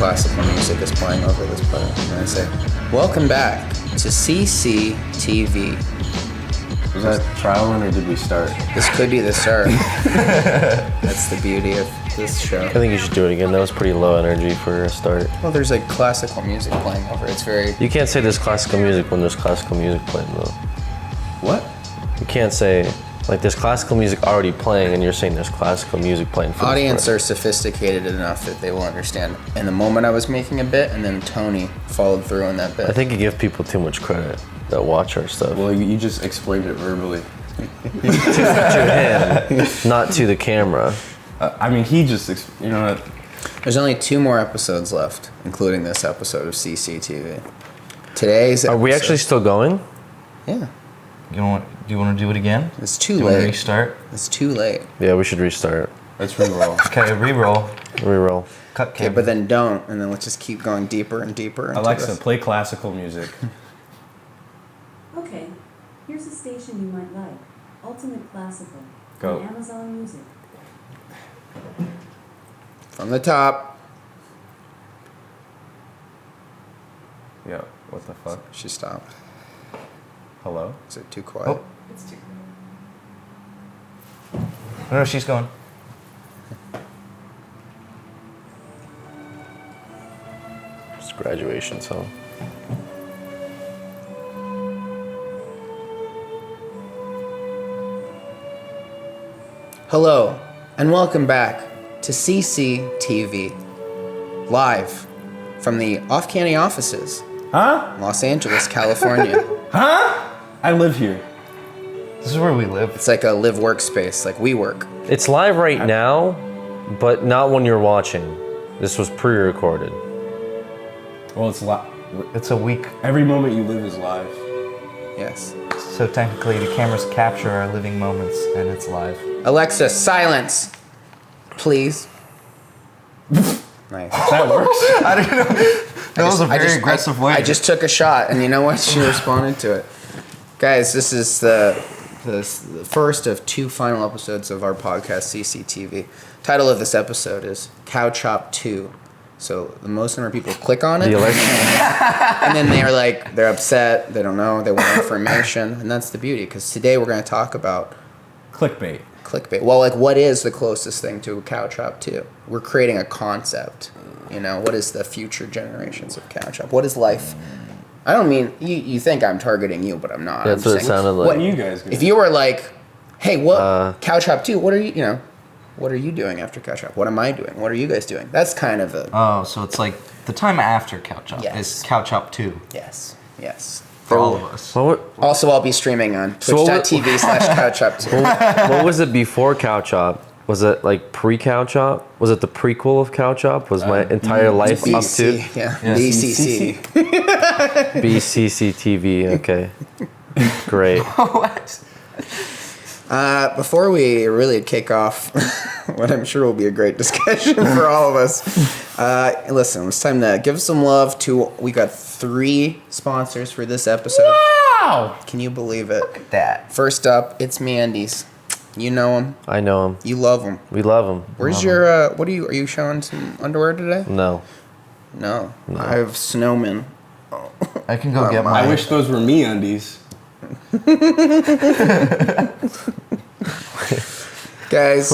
classical music is playing over this part. And I say, welcome back to CCTV. Was that trial run or did we start? This could be the start. That's the beauty of this show. I think you should do it again. That was pretty low energy for a start. Well, there's like classical music playing over. It's very... You can't say there's classical music when there's classical music playing though. What? You can't say, like, there's classical music already playing and you're saying there's classical music playing for Audience are sophisticated enough that they will understand. In the moment I was making a bit, and then Tony followed through on that bit. I think you give people too much credit that watch our stuff. Well, you just explained it verbally. To him, not to the camera. I mean, he just, you know what? There's only 2 more episodes left, including this episode of CCTV. Today's episode... Are we actually still going? Yeah. Do you want to do it again? It's too Do you late. want to restart? It's too late. Yeah, we should restart. Let's re-roll. Okay, re-roll. Reroll. Cut Okay, camera. but then don't, and then let's just keep going deeper and deeper into Alexa, this. play classical music. Okay, here's a station you might like. Ultimate Classical. Go. On Amazon Music. From the top. Yeah, what the fuck? She stopped. Hello? Is it too quiet? Oh. No, she's going. It's a graduation song. Hello, and welcome back to CCTV, live from the Offcanny offices, Huh? Los Angeles, California. Huh? I live here. This is where we live. It's like a live workspace, like we work. It's live right now, but not when you're watching. This was pre-recorded. Well, it's It's a week, every moment you live is live. Yes. so technically the cameras capture our living moments and it's live. Alexa, silence, please. Nice. That works. I don't know. That was a very aggressive way. I just took a shot, and you know what? She responded to it. Guys, this is the first of 2 final episodes of our podcast, CCTV. Title of this episode is Cow Chop 2. So the most number of people click on it, The election. and then they're upset, they don't know, they want information, and that's the beauty, because today we're going to talk about Clickbait. clickbait. Well, like, what is the closest thing to a cow chop 2? We're creating a concept. You know, what is the future generations of cow chop? What is life? I don't mean, you think I'm targeting you, but I'm not. That's I'm what it sounded like. What are you guys gonna If you were like, hey, what, cow chop 2, what are you doing after cow chop? What am I doing? What are you guys doing? That's kind of a, Oh, so it's like the time after Couch Up Yes. is Couch Up 2 yes. for all of us. Also, I'll be streaming on So what- twitch.tv/couchop2. What was it before Cow Chop? Was it like pre-Cow Chop? Was it the prequel of Cow Chop? Was my entire life up to BC, yeah. BCC. BCCTV? Okay, great. What? Before we really kick off what I'm sure will be a great discussion for all of us, listen, it's time to give some love to, we got 3 sponsors for this episode. Wow! Can you believe it? Look at that. First up, it's MeUndies. You know them. I know him. You love them. We love him. Where's your, are you showing some underwear today? No. No. I have snowmen. I can go get my. I wish those were me undies. Guys.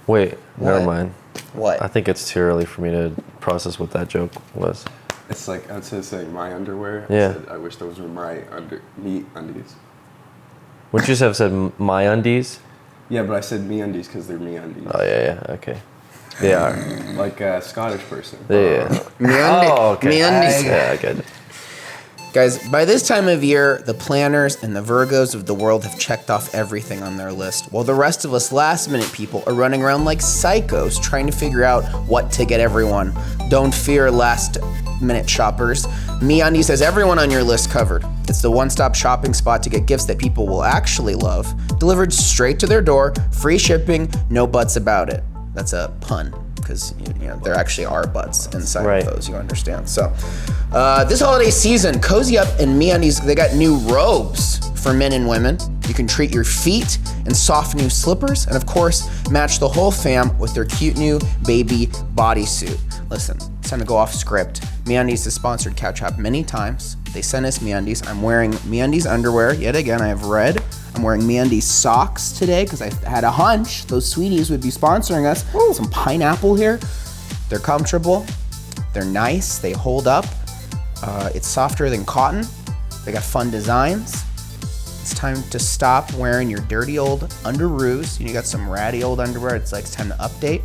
Wait, never What? mind. What? I think it's too early for me to process what that joke was. It's like, instead of saying my underwear, Yeah. I said, I wish those were my me undies. Would you have said my undies? Yeah, but I said me undies because they're me undies. Oh yeah, okay. They are. Like a Scottish person. Yeah. MeUndies. Oh, okay. MeUndies. Yeah, I get it. Guys, by this time of year, the planners and the Virgos of the world have checked off everything on their list, while the rest of us last-minute people are running around like psychos trying to figure out what to get everyone. Don't fear, last-minute shoppers. MeUndies has everyone on your list covered. It's the one-stop shopping spot to get gifts that people will actually love, delivered straight to their door, free shipping, no buts about it. That's a pun, because there actually are butts inside Right. of those, you understand. So this holiday season, cozy up in MeUndies. They got new robes for men and women. You can treat your feet in soft new slippers, and of course match the whole fam with their cute new baby bodysuit. Listen, it's time to go off script. MeUndies has sponsored Couch Hop many times. They sent us MeUndies. I'm wearing MeUndies underwear yet again. I have red. I'm wearing MeUndies socks today because I had a hunch those sweeties would be sponsoring us. Ooh, some pineapple here. They're comfortable. They're nice. They hold up. It's softer than cotton. They got fun designs. It's time to stop wearing your dirty old underoos. You got some ratty old underwear. It's time to update.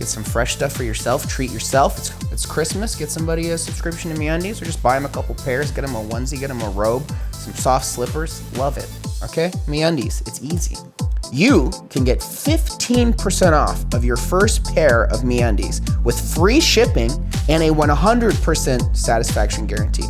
Get some fresh stuff for yourself. Treat yourself. It's Christmas. Get somebody a subscription to MeUndies, or just buy them a couple pairs. Get them a onesie. Get them a robe. Some soft slippers. Love it. Okay? MeUndies. It's easy. You can get 15% off of your first pair of MeUndies with free shipping and a 100% satisfaction guarantee.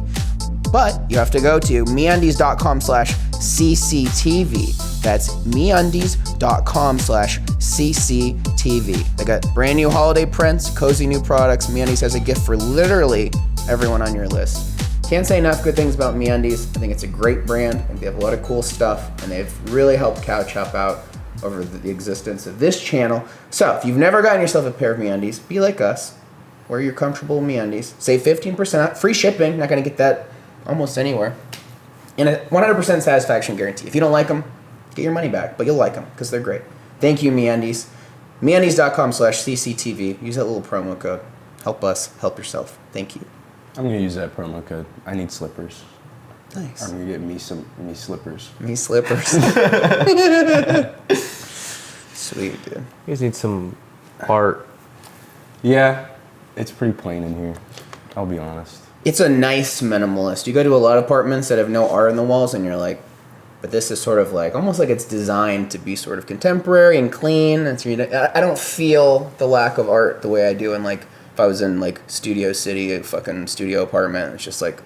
But you have to go to MeUndies.com/CCTV. That's MeUndies.com/CCTV. They got brand new holiday prints, cozy new products. MeUndies has a gift for literally everyone on your list. Can't say enough good things about MeUndies. I think it's a great brand, and they have a lot of cool stuff, and they've really helped Couch Hop out over the existence of this channel. So if you've never gotten yourself a pair of MeUndies, be like us. Wear your comfortable MeUndies. Save 15%, free shipping. Not gonna get that almost anywhere. And a 100% satisfaction guarantee. If you don't like them, get your money back, but you'll like them because they're great. Thank you, MeUndies. MeUndies.com/CCTV. Use that little promo code. Help us, help yourself. Thank you. I'm gonna use that promo code. I need slippers. Nice. I'm gonna get me slippers. Me slippers. Sweet, dude. You guys need some art. Yeah, it's pretty plain in here. I'll be honest. It's a nice minimalist. You go to a lot of apartments that have no art on the walls, and you're like, but this is sort of like, almost like it's designed to be sort of contemporary and clean. I don't feel the lack of art the way I do in, like, if I was in, like, Studio City, a fucking studio apartment. It's just like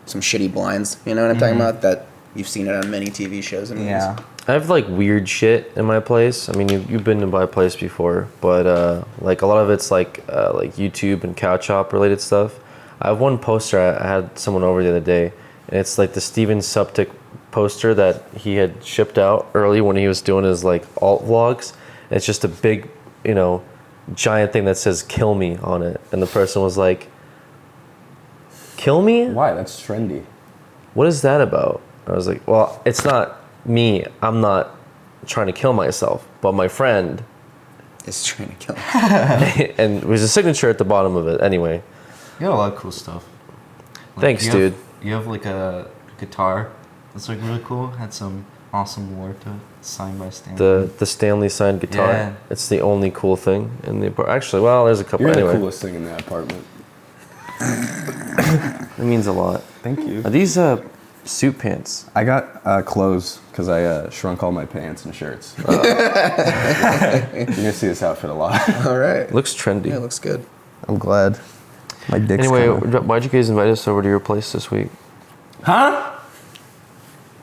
some shitty blinds. You know what I'm talking about? That you've seen it on many TV shows and movies. Yeah. I have like weird shit in my place. I mean, you've been to my place before, but like a lot of it's like YouTube and Couch Hop related stuff. I have one poster. I had someone over the other day, and it's like the Steven Suptic poster that he had shipped out early when he was doing his like alt vlogs. And it's just a big, giant thing that says "kill me" on it, and the person was like, "Kill me? Why? That's trendy. What is that about?" I was like, "Well, it's not me. I'm not trying to kill myself, but my friend Is trying to kill me. and there's a signature at the bottom of it. Anyway, You got a lot of cool stuff. thanks, dude. You have like a guitar that's like really cool. Had some awesome lore to it, signed by Stanley. The Stanley signed guitar. Yeah. It's the only cool thing in the apartment. Actually, well, there's a couple. You're Anyway, the coolest thing in that apartment. it means a lot. Thank you. Are these suit pants? I got clothes because I shrunk all my pants and shirts. You're gonna see this outfit a lot. All right. Looks trendy. Yeah, it looks good. I'm glad. My dick's Anyway, kinda- why'd you guys invite us over to your place this week? Huh?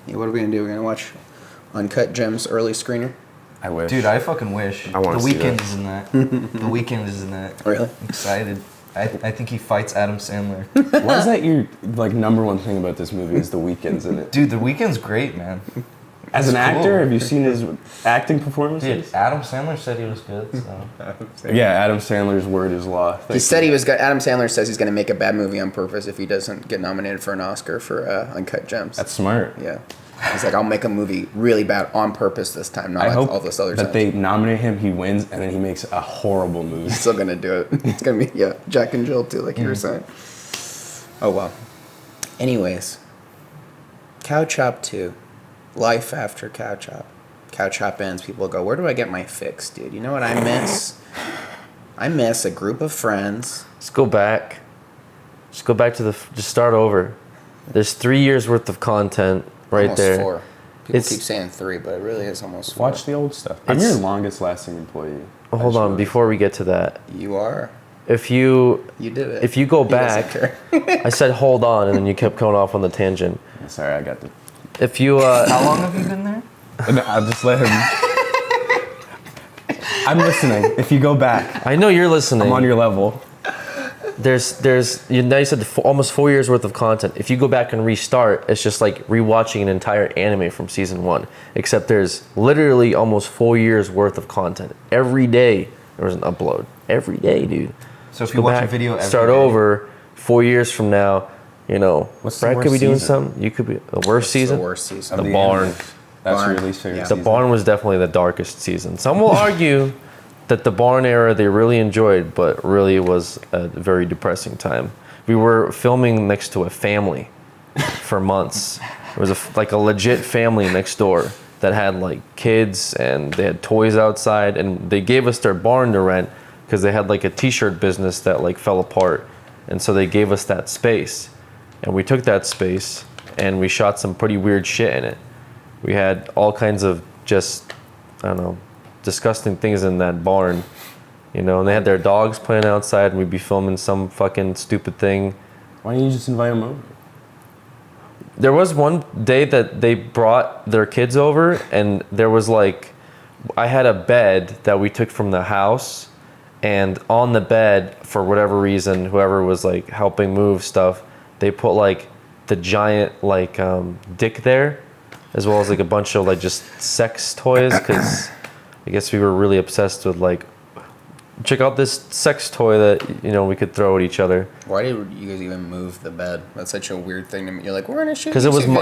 Yeah, what are we gonna do? We're gonna watch Uncut Gems early screener. I wish. Dude, I fucking wish. I wanna The see Weeknd that. is in that. The Weeknd is in that. Really? I'm excited. I think he fights Adam Sandler. Why is that your like number one thing about this movie? Is the Weeknd's in it? Dude, The Weeknd's great, man. As an It's cool. actor, have you seen his acting performances? Dude, Adam Sandler said he was good, so. Yeah, Adam Sandler's word is law. He said he was. Adam Sandler says he's gonna make a bad movie on purpose if he doesn't get nominated for an Oscar for Uncut Gems. That's smart. Yeah. He's like, I'll make a movie really bad on purpose this time, not I like hope all this other that times. they nominate him, he wins, and then he makes a horrible movie. He's still gonna do it. It's gonna be Jack and Jill too, like you were saying. Oh well. Anyways, Couch Hop 2, life after Couch Hop. Couch Hop ends. People go, where do I get my fix, dude? You know what I miss? I miss a group of friends. Let's go back. Just go back to just start over. There's 3 years worth of content right Almost there. 4. People It's- keep saying 3, but it really is almost 4. Watch the old stuff. I'm your longest lasting employee. Oh, hold on, before we get to that, You are. if you You did it. if you go He doesn't back, care. I said hold on, and then you kept going off on the tangent. Sorry, I got the. If you How long have you been there? No, I'll just let him. I'm listening. If you go back, I know you're listening. I'm on your level. There's now you said almost 4 years worth of content. If you go back and restart, it's just like rewatching an entire anime from season 1. Except there's literally almost 4 years worth of content. Every day there was an upload. Every day, dude. So if Just you go watch a back, video every start day- over 4 years from now, you know, What's the Brett could be worst doing season? something. You could be the worst season. The worst season. The Of barn. animes. That's Barn. your least favorite Yeah. The season. barn was definitely the darkest season. Some will argue that the barn era they really enjoyed, but really was a very depressing time. We were filming next to a family for months. It was like a legit family next door that had like kids and they had toys outside, and they gave us their barn to rent because they had like a t-shirt business that like fell apart, and so they gave us that space, and we took that space and we shot some pretty weird shit in it. We had all kinds of just, I don't know, disgusting things in that barn, you know, and they had their dogs playing outside, and we'd be filming some fucking stupid thing. Why don't you just invite them over? There was one day that they brought their kids over, and there was like, I had a bed that we took from the house, and on the bed, for whatever reason, whoever was like helping move stuff, they put like the giant like dick there, as well as like a bunch of like just sex toys, because I guess we were really obsessed with like, check out this sex toy that, you know, we could throw at each other. Why did you guys even move the bed? That's such a weird thing to me. You're like, we're in a shoot. Because it was video.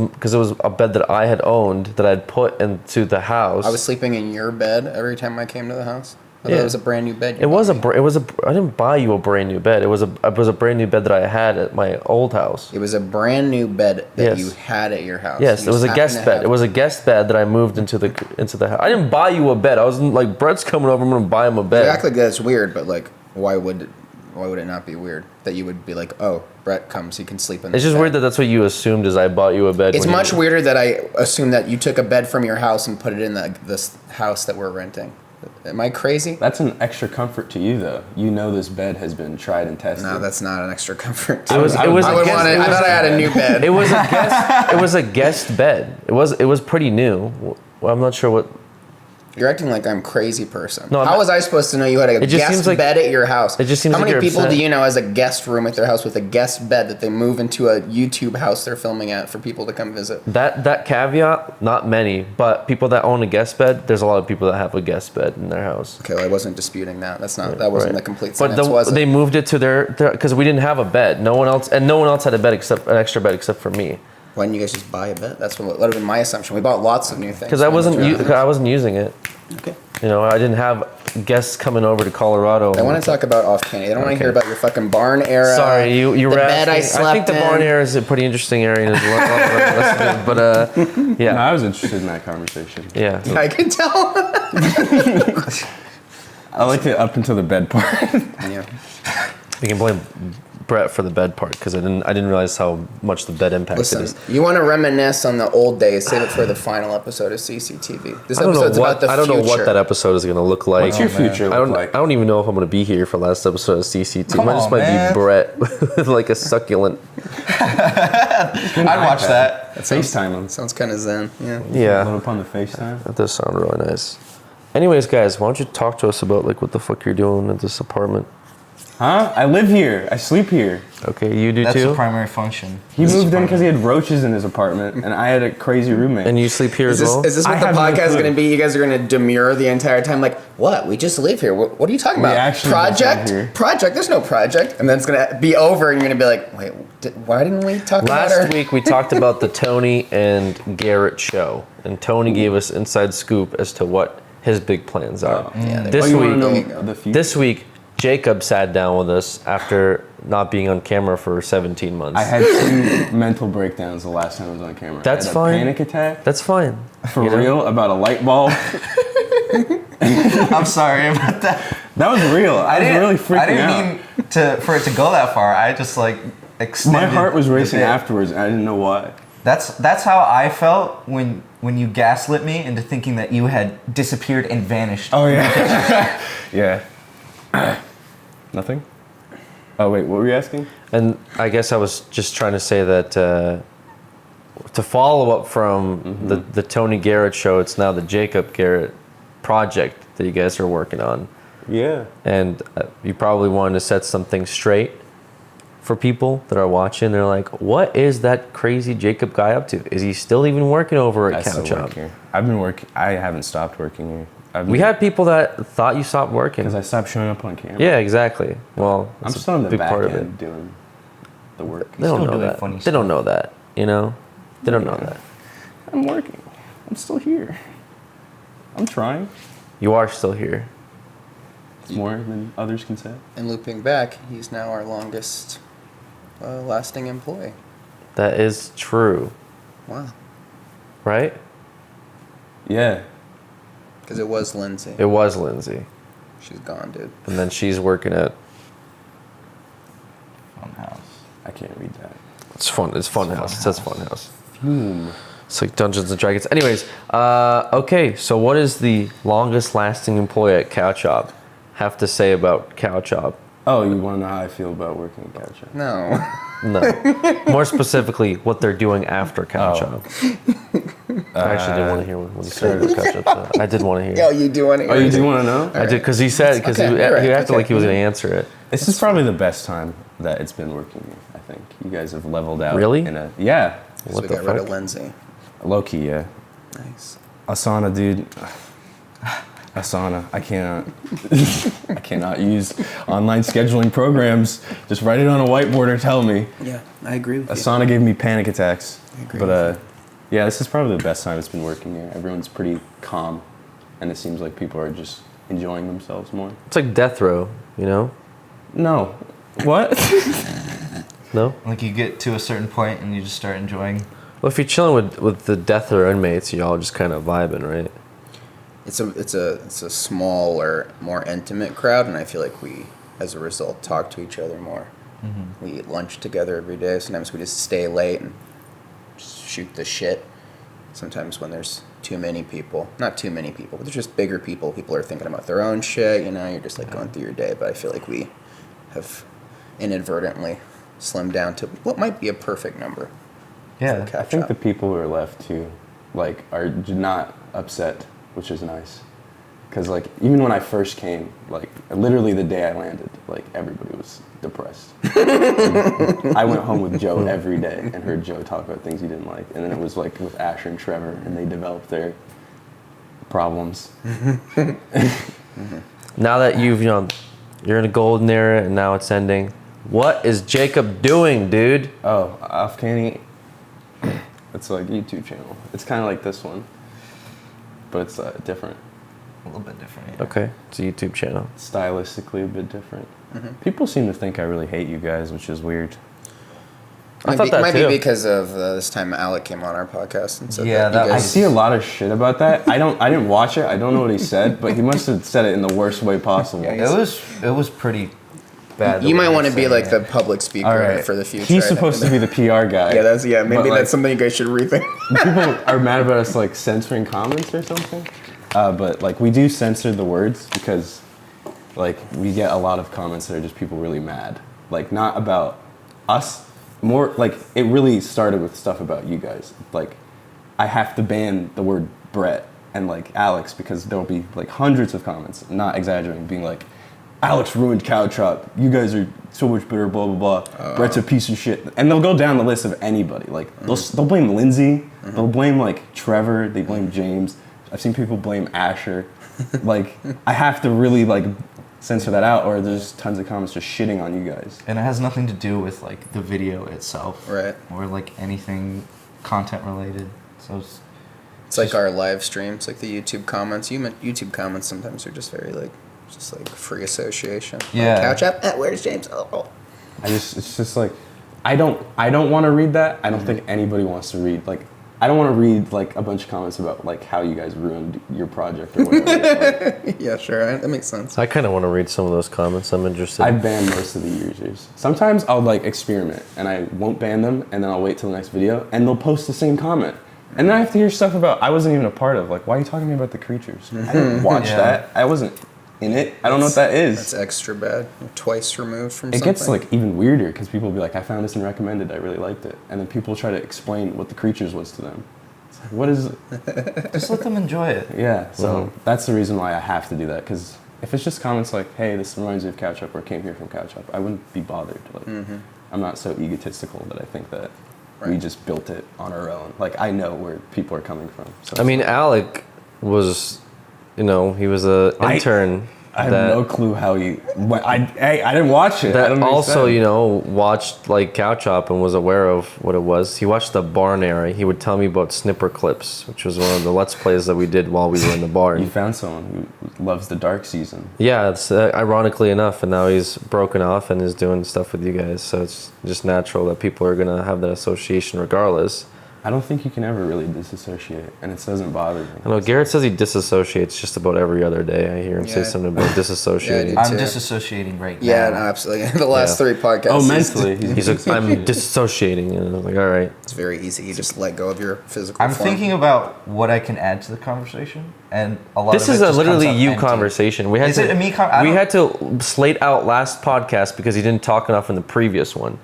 because it was a bed that I had owned that I'd put into the house. I was sleeping in your bed every time I came to the house. I thought Yeah. it was a brand new bed. you It was bought me. I didn't buy you a brand new bed. It was a brand new bed that I had at my old house. It was a brand new bed that Yes. you had at your house. Yes, You it was a just guest happened to bed. have- It was a guest bed that I moved into the house. I didn't buy you a bed. I wasn't like, Brett's coming over, I'm gonna buy him a You bed. act like that's weird, but like, why would it not be weird that you would be like, oh, Brett comes, he can sleep in. It's this just bed. weird that that's what you assumed is I bought you a bed. It's when much you, weirder that I assume that you took a bed from your house and put it in this house that we're renting. Am I crazy? That's an extra comfort to you, though. You know this bed has been tried and tested. No, that's not an extra comfort. It was I a would guest- want it. it I was- thought I had a new bed. It was a guest bed. It was pretty new. Well, I'm not sure what. You're acting like I'm a crazy person. No, I'm How not- was I supposed to know you had a It just guest seems like- bed at your house? it just seems How like many you're people upset. do you know has a guest room at their house with a guest bed that they move into a YouTube house they're filming at for people to come visit? That caveat, not many, but people that own a guest bed, there's a lot of people that have a guest bed in their house. Okay, well, I wasn't disputing that. That wasn't Right. the complete But sentence, was it? they moved it to their because we didn't have a bed. No one else had a bed except an extra bed except for me. Why didn't you guys just buy a bed? That would have been my assumption. We bought lots of new things. Because I wasn't using it. Okay. You know, I didn't have guests coming over to Colorado. I want to talk about Offcanny. I don't want to Okay. hear about your fucking barn era. Sorry, you the were bed asking. I I think the slept barn in. area is a pretty interesting area as well. But No, yeah, I was interested in that conversation. yeah. I can tell. I liked it up until the bed part. Yeah. We can blame Brett for the bed part because I didn't realize how much the bed impacted Listen, us. you want to reminisce on the old days, save it for the final episode of CCTV. This I don't know episode's about what the I don't know what future. that episode is gonna look like. What's your future I look don't. like? I don't even know if I'm gonna be here for last episode of CCTV. Come Might just on, might man. be Brett with like a succulent. I'd watch that. FaceTime them. Sounds kind of zen. Yeah. Load Yeah, up on the FaceTime. that does sound really nice. Anyways, guys, why don't you talk to us about like what the fuck you're doing at this apartment? Huh? I live here. I sleep here. Okay, you do That's too, the primary function. He moved in because he had roaches in his apartment, and I had a crazy roommate. and you sleep here Is as this, well. is this I what the have no podcast is clue. going to be? You guys are going to demur the entire time, like, what? We just live here. What are you talking We about? actually just live Project? here. Project? There's no project. And then it's going to be over, and you're going to be like, wait, why didn't we talk about Last her? week we talked about the Tony and Garrett show, and Tony gave us inside scoop as to what his big plans are. Yeah, This you week, wanna know the future? this week, Jacob sat down with us after not being on camera for 17 months. I had 2 mental breakdowns the last time I was on camera. That's I had fine. A panic attack. That's fine. For you know? real about a light bulb. I'm sorry about that. That was real. I was really freaking I didn't out. mean for it to go that far. I just like extended. My heart was the racing bit. afterwards, and I didn't know why. That's how I felt when you gaslit me into thinking that you had disappeared and vanished. Oh yeah. Yeah. Nothing. Oh wait, what were you asking? And I guess I was just trying to say that to follow up from the Tony Garrett show, it's now the Jacob Garrett project that you guys are working on. Yeah. And you probably wanted to set something straight for people that are watching. They're like, what is that crazy Jacob guy up to? Is he still even working over at I still Couch work Up? here. I've been working. I haven't stopped working here. We had people that thought you stopped working. Because I stopped showing up on camera. Yeah, exactly. Well, I'm that's still in a the big back part of end it. doing the work. They don't Still know doing that. funny They don't stuff. know that. You know, they don't know Yeah. that. I'm working. I'm still here. I'm trying. You are still here. It's more than others can say. And looping back, he's now our longest lasting employee. That is true, Wow. right? Yeah. Because it was Lindsay. It was Lindsay, She's gone, dude. and then she's working at. Funhouse. I can't read that. It's fun. It's Funhouse. It says Funhouse. Fume. It's like Dungeons and Dragons. Anyways, okay. So what is the longest lasting employee at Cow Chop have to say about Cow Chop? Oh, you want to know how I feel about working at Cow Chop? No. No. More specifically, what they're doing after Cow Oh. Chop. I actually didn't want to hear when he started Cow Chop. So I did want to hear. Yo, you do want to Oh, you do want to know? I did because he said because Okay, he you're right, acted okay. like he was going to answer it. This is probably the best time that it's been working here, I think. You guys have leveled out. Really? Yeah. What we the got rid fuck? of Lindsay. Low-key, yeah. Nice. Asana, dude. Asana. I cannot use online scheduling programs. Just write it on a whiteboard or tell me. Yeah, I agree with you. Asana gave me panic attacks. I agree But with yeah, this is probably the best time it's been working here. Everyone's pretty calm, and it seems like people are just enjoying themselves more. It's like death row, you know? No. What? No? Like you get to a certain point and you just start enjoying. Well, if you're chilling with the death row inmates, you're all just kind of vibing, right? It's a smaller, more intimate crowd, and I feel like we, as a result, talk to each other more. Mm-hmm. We eat lunch together every day. Sometimes we just stay late and just shoot the shit. Sometimes when there's too many people, not too many people, but there's just bigger people. People are thinking about their own shit. You know, you're just like going through your day. But I feel like we have inadvertently slimmed down to what might be a perfect number. Yeah. for I think the catch-up. people who are left too, like, are not upset, which is nice. Because, like, even when I first came, like, literally the day I landed, like, everybody was depressed. I went home with Joe every day and heard Joe talk about things he didn't like. And then it was, like, with Asher and Trevor, and they developed their problems. Now that you're in a golden era and now it's ending, what is Jacob doing, dude? Oh, Offcanny, it's like a YouTube channel. It's kind of like this one, but it's different. A little bit different. Yeah. Okay, it's a YouTube channel. Stylistically a bit different. People seem to think I really hate you guys, which is weird. I thought that might too. be because of this time Alec came on our podcast and said Yeah, that you that- I guys. see a lot of shit about that. I didn't watch it. I don't know what he said, but he must have said it in the worst way possible. Yeah, It was pretty bad. You might want to be like the public speaker All right. for the future. He's I think. supposed to be the PR guy. Yeah, maybe But, like, that's something you guys should rethink. people are mad about us like censoring comments or something. But like we do censor the words because like we get a lot of comments that are just people really mad. Like not about us. More like it really started with stuff about you guys. Like I have to ban the word Brett and like Alex because there'll be like hundreds of comments, not exaggerating, being like, Alex ruined Cow Chop. You guys are so much better, blah, blah, blah. Brett's a piece of shit. And they'll go down the list of anybody. Like, they'll blame Lindsay. They'll blame, like, Trevor. They blame James. I've seen people blame Asher. Like, I have to really, like, censor that out or there's tons of comments just shitting on you guys. And it has nothing to do with like the video itself, Right. Or like anything content related. So It's like our live streams, like the YouTube comments. YouTube comments sometimes are just very like, just like free association. Yeah. Like, Couch up. Where's James? Oh. It's just like, I don't want to read that. I don't think anybody wants to read, like, I don't want to read, like, a bunch of comments about, like, how you guys ruined your project or whatever. Like, Yeah, sure. That makes sense. I kind of want to read some of those comments. I'm interested. I ban most of the users. Sometimes I'll, like, experiment, and I won't ban them, and then I'll wait till the next video, and they'll post the same comment. And then I have to hear stuff about, I wasn't even a part of, like, why are you talking to me about the creatures? I didn't watch Yeah. that. I wasn't in it. I don't know what that That's is. extra bad. You're twice removed from It something. gets, like, even weirder, because people will be like, I found this and recommended, I really liked it. And then people try to explain what the creatures was to them. It's like, what is it? just let them enjoy it. Yeah, so that's the reason why I have to do that. Because if it's just comments like, "Hey, this reminds me of Couch Up," or "Came here from Couch Up," I wouldn't be bothered. Like, I'm not so egotistical that I think that we Right. just built it on our own. Like, I know where people are coming from. So I mean, Alec was you know, he was a intern. I have no clue how he. I didn't watch it. I That don't also, understand. you know, watched like Couch Hop and was aware of what it was. He watched the barn era. He would tell me about Snipper Clips, which was one of the Let's Plays that we did while we were in the You barn. found someone who loves the dark season. Yeah, it's ironically enough, and now he's broken off and is doing stuff with you guys. So it's just natural that people are gonna have that association regardless. I don't think you can ever really disassociate, and it doesn't bother me. I know Garrett says he disassociates just about every other day. I hear him say Yeah. something about disassociating. Yeah, I'm too. disassociating right Yeah, now. no, absolutely. The last Yeah. 3 podcasts. Oh, is- mentally. He's like, I'm disassociating, and I'm like, all right. It's very easy. You just let go of your physical I'm form. thinking about what I can add to the conversation, and a lot This of is it a just literally comes up you empty. conversation. We had Is to it a me I we don't- had to slate out last podcast because you didn't talk enough in the previous one,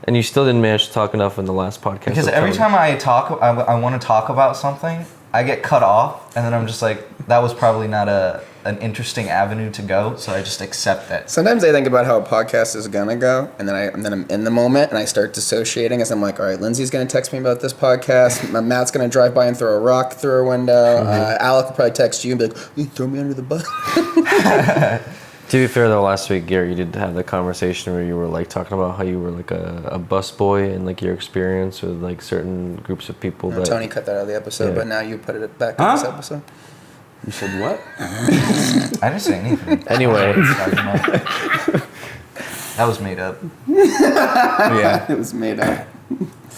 and you still didn't manage to talk enough in the last podcast. Because with every Tony. time I talk, I want to talk about something, I get cut off, and then I'm just like, that was probably not an interesting avenue to go, so I just accept that. Sometimes I think about how a podcast is gonna go, and then I'm in the moment, and I start dissociating as I'm like, all right, Lindsay's gonna text me about this podcast. Matt's gonna drive by and throw a rock through her window. Alec will probably text you and be like, you throw me under the bus. To be fair though, last week, Gary, you did have the conversation where you were like talking about how you were like a bus boy and like your experience with like certain groups of people. That Tony cut that out of the episode, Yeah. but now you put it back in this episode. You said what? I didn't say anything. Anyway. That was made up. Yeah. It was made up.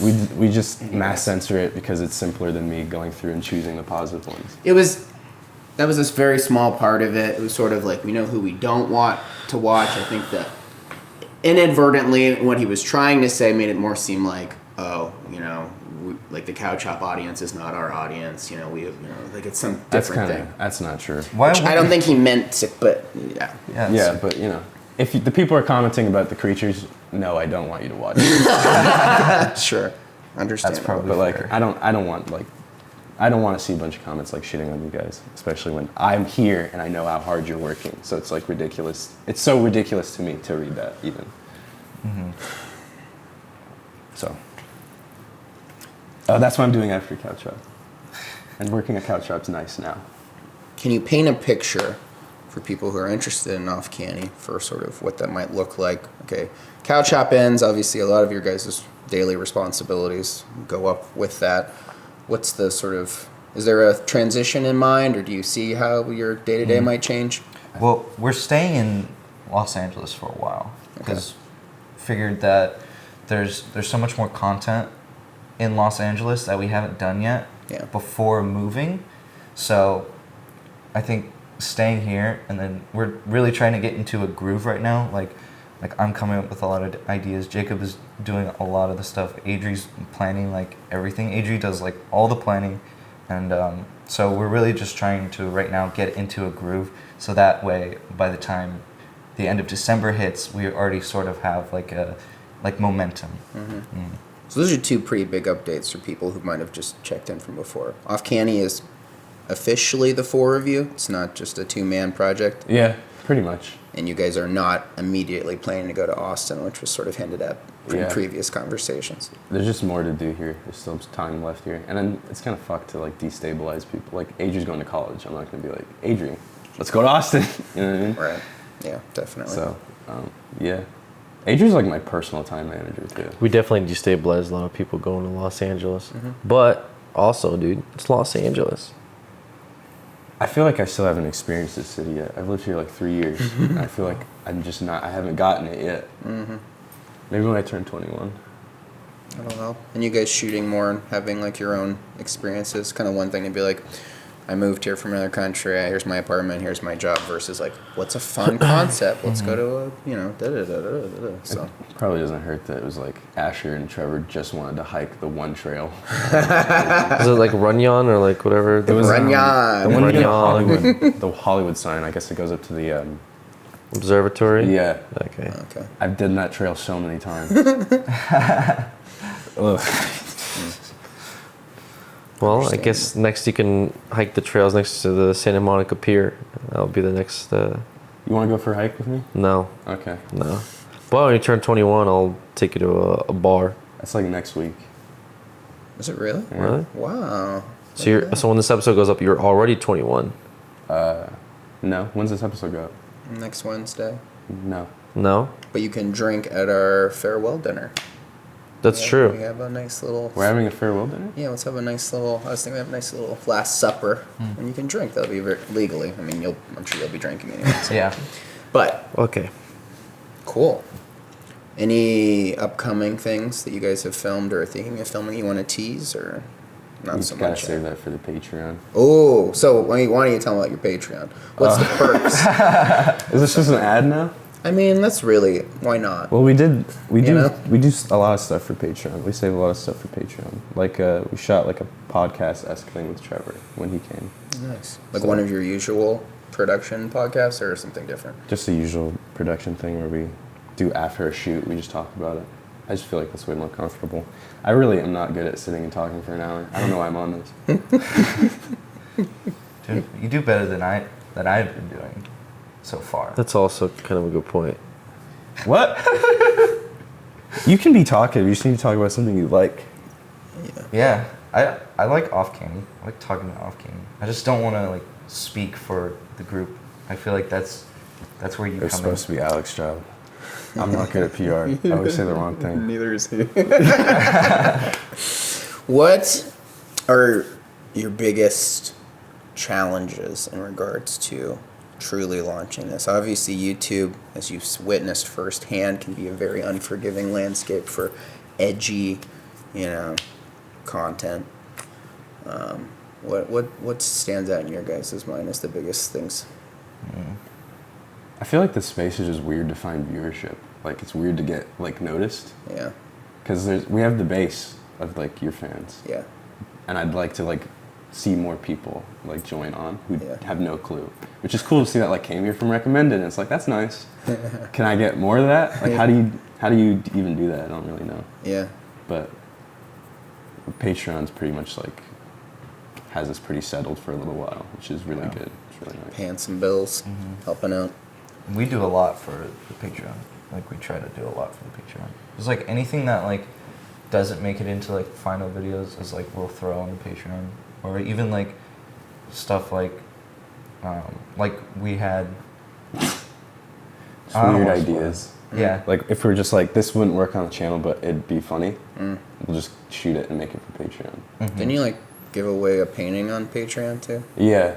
We just mass censor it because it's simpler than me going through and choosing the positive ones. That was this very small part of it. It was sort of like we know who we don't want to watch. I think that inadvertently what he was trying to say made it more seem like, oh, you know, like the Couch Hop audience is not our audience. You know, like it's some different thing. That's not true. Why I don't think he meant to, but yeah. Yeah, but you know, if the people are commenting about the creatures, no, I don't want you to watch it. Sure. Understand. That's probably But like, fair. I don't want to see a bunch of comments like shitting on you guys, especially when I'm here and I know how hard you're working. So it's like ridiculous. It's so ridiculous to me to read that even. So that's what I'm doing after Couch Hop. And working at Couch Hop's nice now. Can you paint a picture for people who are interested in Offcanny for sort of what that might look like? Okay, Couch Hop ends. Obviously, a lot of your guys' daily responsibilities go up with that. What's the sort of, is there a transition in mind, or do you see how your day-to-day might change? Well, we're staying in Los Angeles for a while because figured that there's so much more content in Los Angeles that we haven't done yet before moving. So I think staying here, and then we're really trying to get into a groove right now. Like I'm coming up with a lot of ideas. Jacob is doing a lot of the stuff. Adri's planning like everything. Adri does like all the planning, and so we're really just trying to right now get into a groove. So that way, by the time the end of December hits, we already sort of have like momentum. So those are 2 pretty big updates for people who might have just checked in from before. Offcanny is officially the 4 of you. It's not just a 2-man project. Yeah, pretty much. And you guys are not immediately planning to go to Austin, which was sort of hinted at in Yeah. previous conversations. There's just more to do here. There's still time left here. And then it's kind of fucked to like destabilize people. Like Adri's going to college. I'm not going to be like, Adri, let's go to Austin. You know what I mean? Right. Yeah, definitely. So, yeah. Adri's like my personal time manager too. We definitely destabilized a lot of people going to Los Angeles. But also, dude, it's Los Angeles. I feel like I still haven't experienced this city yet. I've lived here like 3 years. And I feel like I'm just not, I haven't gotten it yet. Maybe when I turn 21. That'll help. And you guys shooting more and having like your own experiences. Kind of one thing to be like, I moved here from another country. Here's my apartment. Here's my job. Versus like, what's a fun concept? Let's go to a, you know, da-da-da-da-da-da. So Probably doesn't hurt that it was like Asher and Trevor just wanted to hike the one trail. Is it like Runyon or like whatever? It was Runyon. the one near Runyon. Hollywood, the Hollywood sign. I guess it goes up to the Observatory? yeah. Okay. Okay. I've done that trail so many times. Ugh. Well, I guess next you can hike the trails next to the Santa Monica Pier. That'll be the next. You want to go for a hike with me? No, Okay. no. But when you turn 21, I'll take you to a bar. That's like next week. Is it really? Really? Wow. So when this episode goes up, you're already 21. No. When's this episode go? Next Wednesday. No. No? But you can drink at our farewell dinner. That's We true. have a nice little... We're having a farewell dinner? Yeah, let's have a nice little... I was thinking we have a nice little last supper. And you can drink. That'll be legally. I mean, I'm sure you'll be drinking anyway. So. Yeah. But, Okay. cool. Any upcoming things that you guys have filmed or are thinking of filming you want to tease or not You so gotta much? save that for the Patreon. Oh, so why don't you tell me about your Patreon? What's the perks? Is this just an ad now? I mean, that's really... Why not? Well, we do know? a lot of stuff for Patreon. We save a lot of stuff for Patreon. Like we shot like a podcast-esque thing with Trevor when he came. Nice. Like one of your usual production podcasts or something different? Just the usual production thing where we do after a shoot, we just talk about it. I just feel like that's way more comfortable. I really am not good at sitting and talking for an hour. I don't know why I'm on this. Dude, you do better than I've been doing so far. That's also kind of a good point. What? You can be talkative. You just need to talk about something you like. Yeah, I like Offcanny. I like talking to Offcanny. I just don't want to like speak for the group. I feel like that's where you It's come in. supposed to be Alex's job. I'm not good at PR. I always say the wrong thing. Neither is he. What are your biggest challenges in regards to truly launching this? Obviously, YouTube, as you've witnessed firsthand, can be a very unforgiving landscape for edgy, content. What stands out in your guys' mind as the biggest things? I feel like the space is just weird to find viewership. Like it's weird to get like noticed. Yeah, Because we have the base of like your fans, yeah, and I'd like to like see more people like join on who Yeah. have no clue. Which is cool to see that like came here from recommended. And it's like that's nice. Can I get more of that? Like how do you even do that? I don't really know. yeah. But Patreon's pretty much like has us pretty settled for a little while, which is really good. It's really nice. Paying some bills, helping out. We do a lot for the Patreon. Like we try to do a lot for the Patreon. There's like anything that like doesn't make it into like final videos is like we'll throw on the Patreon, or even like stuff like we had Just I don't weird know what's ideas. Yeah. Like if we're just like this wouldn't work on the channel, but it'd be funny. We'll just shoot it and make it for Patreon. Didn't you like give away a painting on Patreon too? Yeah,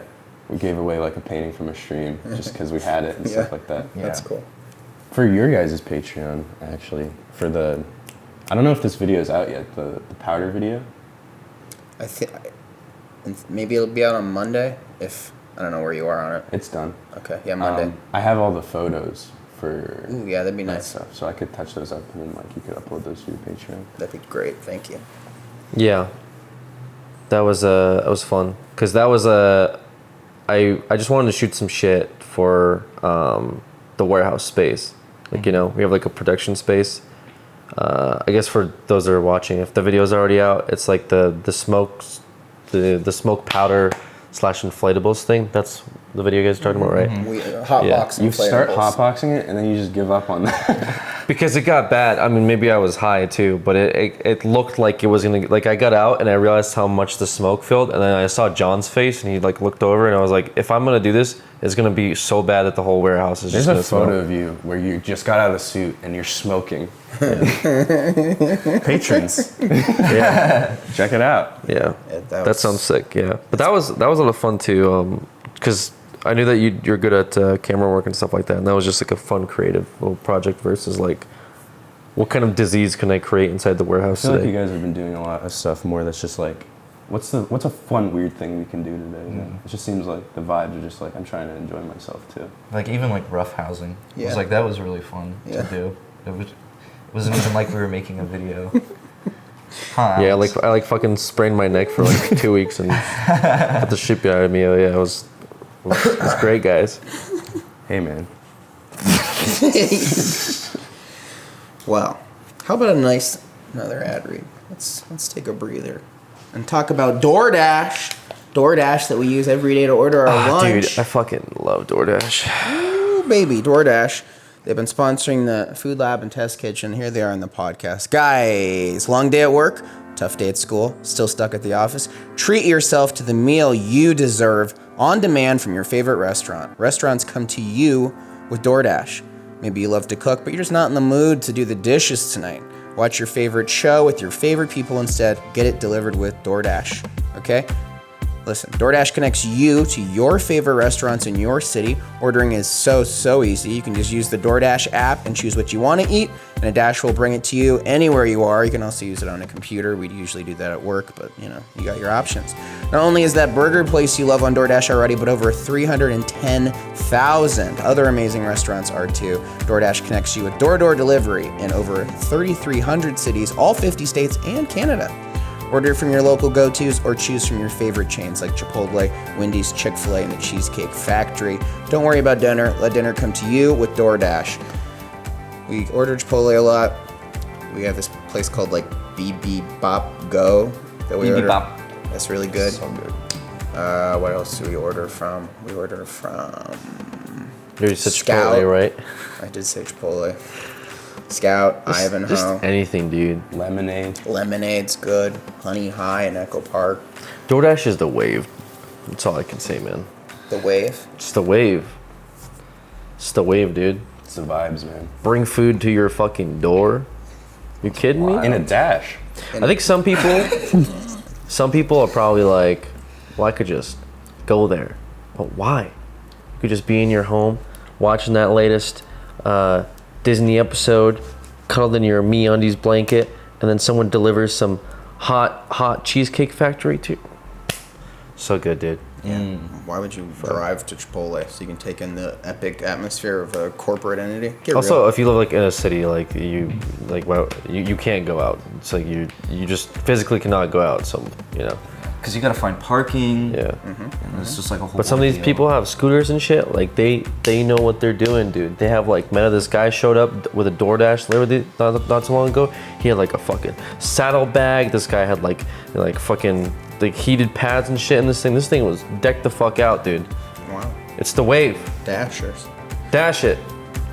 we gave away like a painting from a stream just because we had it and stuff like that. Yeah. That's cool. For your guys' Patreon, actually, for the, I don't know if this video is out yet. The powder video. I think maybe it'll be out on Monday. If I don't know where you are on it. It's done. Okay, yeah, Monday. I have all the photos for Ooh, yeah, that'd be that nice. stuff, so I could touch those up and then like you could upload those to your Patreon. That'd be great. Thank you. Yeah. That was fun. Because that was I just wanted to shoot some shit for the warehouse space. Like, we have like a production space. I guess for those that are watching, if the video's already out, it's like the smoke powder / inflatables thing. That's the video you guys are talking about, right? We hotbox. You start hotboxing it and then you just give up on that. Because it got bad. I mean, maybe I was high too, but it looked like it was gonna, like I got out and I realized how much the smoke filled, and then I saw John's face and he like looked over and I was like, if I'm gonna do this, it's gonna be so bad that the whole warehouse is There's just a gonna photo smell. of you where you just got out of the suit and you're smoking. Patrons, Yeah, check it out. yeah. that That sounds sick. Yeah, but that was a lot of fun too, because I knew that you're good at camera work and stuff like that, and that was just like a fun, creative little project versus like, what kind of disease can I create inside the warehouse I feel today? like you guys have been doing a lot of stuff more that's just like, what's a fun weird thing we can do today? You know? It just seems like the vibes are just like I'm trying to enjoy myself too. Like even like rough housing. It Yeah. was like that was really fun Yeah. to do. It wasn't even like we were making a video. Yeah, I like fucking sprained my neck for like 2 weeks and put the shit out of me. Oh, yeah, it was great, guys. Hey man, Well, how about another ad read? Let's take a breather and talk about DoorDash. DoorDash that we use every day to order our lunch. Dude, I fucking love DoorDash. Ooh, baby, DoorDash. They've been sponsoring the Food Lab and Test Kitchen. Here they are in the podcast. Guys, long day at work, tough day at school, still stuck at the office. Treat yourself to the meal you deserve on demand from your favorite restaurant. Restaurants come to you with DoorDash. Maybe you love to cook, but you're just not in the mood to do the dishes tonight. Watch your favorite show with your favorite people instead. Get it delivered with DoorDash, okay? Listen, DoorDash connects you to your favorite restaurants in your city. Ordering is so easy. You can just use the DoorDash app and choose what you want to eat, and a Dash will bring it to you anywhere you are. You can also use it on a computer. We'd usually do that at work, but you got your options. Not only is that burger place you love on DoorDash already, but over 310,000 other amazing restaurants are too. DoorDash connects you with door-to-door delivery in over 3,300 cities, all 50 states, and Canada. Order from your local go-tos or choose from your favorite chains like Chipotle, Wendy's, Chick-fil-A, and the Cheesecake Factory. Don't worry about dinner. Let dinner come to you with DoorDash. We order Chipotle a lot. We have this place called like BB Bop Go that we order. Bop. That's really good. So good. What else do we order from? We order from You said Scout. Chipotle, right? I did say Chipotle. Scout, Ivanhoe. Just anything, dude. Lemonade. Lemonade's good. Honey High in Echo Park. DoorDash is the wave. That's all I can say, man. The Wave. Just the wave. It's the wave, dude. It's the vibes, man. Bring food to your fucking door. You kidding me? In a Dash. I think some people are probably like, well, I could just go there. But why? You could just be in your home watching that latest Disney episode, cuddled in your MeUndies blanket, and then someone delivers some hot Cheesecake Factory to you. So good, dude. Yeah. Why would you drive to Chipotle so you can take in the epic atmosphere of a corporate entity? Get Also, real. if you live like in a city, like you can't go out. It's like you just physically cannot go out. So Because you gotta find parking. Yeah. And it's just like a whole. But some of these ordeal. people have scooters and shit. Like they know what they're doing, dude. They have like, man, this guy showed up with a DoorDash delivery not too long ago. He had like a fucking saddlebag. This guy had like fucking like heated pads and shit in this thing. This thing was decked the fuck out, dude. Wow. It's the wave. Dashers. Dash it.